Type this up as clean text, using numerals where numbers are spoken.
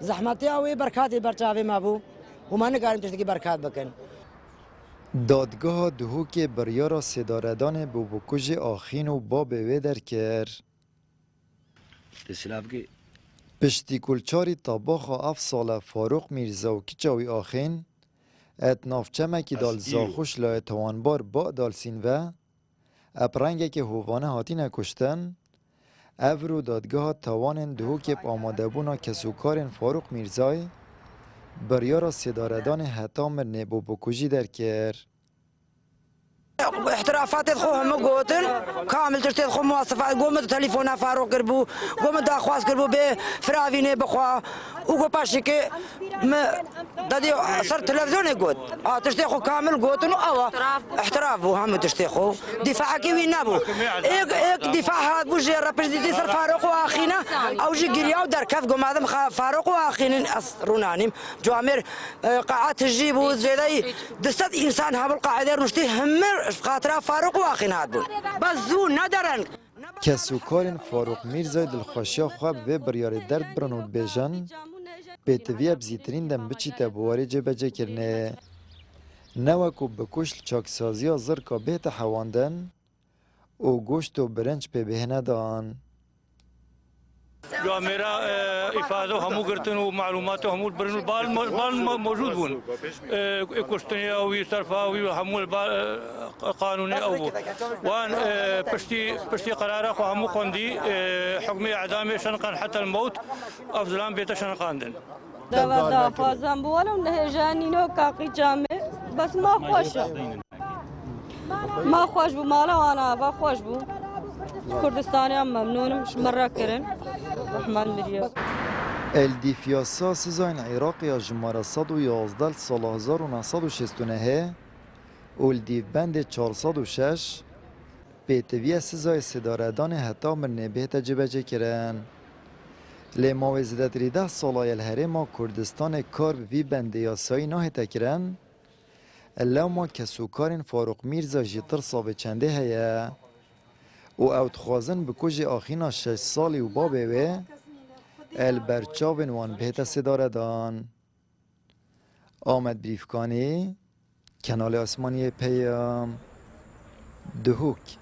زحمتی اوی برکاتی برچاوی ما بو و ما نکاریم تشتی برکات بکن. دادگاه دهوک بریارا سداردان بوبکوژ آخین و باب وی در کر. پشتی کلچاری طباخ اف سال فاروق میرزا و کچاوی آخین ات نافچمکی دال زاخوش لای توانبار با دال سین و اپرنگه که هوانه هاتی نکشتن افرو دادگاه توان دهوک آماده بونا کسوکارن فاروق میرزای بریارا سداردان هتامر نبو بکوژی در کر. احترافات خوهم قوتن كامل تشتي خو مواصفات قوم تليفون فاروق قربو قوم داخواس قربو به فراوينه بخوا وقو باشكي ما دادي صار تلفزيون قوت تشتي خو كامل قوتن او احتراف هم تشتي خو دفاع كي وين نابو ايك دفاع هذا بوجي رابش دي صار فاروق واخينا او جي قرياو در كف قوم هذا فاروق واخين رونانيم جوامر قاعات تجيبو زيداي دست انسان هذا القاعده نشتي همر خاطر فاروق واخین هات بود بس زون ندارن کسوکارن فاروق میرزای دلخوشیا خواب و بریار درد برنود بیجن بیتوی ابزیترین دم بچی تبواری جبجه کرنه نوکو بکشل چاکسازیا زرکا بیت حواندن او گوشت و برنج پی بهنه دان جامعه افاده همو گرتن و معلومات همو برن بال موجود بون کشتنی او صرفا او همو قانوني او وان پشتی قراره خو همو خوندي حكم اعدام شنقا حتى الموت افضلان بيت شنقاندن دا فازم بولم نهجاني نو كاقي جامع بس ما خوش بو مالا وانا با خوش بو كردستاني هم ممنونم مرة كرن رحمن مريم الدیفیاسا سزاین عراق یا جماره 111 سال 1969 اولدیف بند 406 پیتوی سزای سداردان هتامر نبیت جبجه کرن لیماوی زدتری 10 سالای الهرم کردستان کار وی بند یاسایی ناهیتا کرن الاما کسوکارن فاروق میرزا جیتر صاب چنده هیا و اوتخوازن بکوژ آخینا 6 سالی و بابه وی البرچاون وان بهت سداردان آمد بریفکانی کانال آسمانی پیام دهوک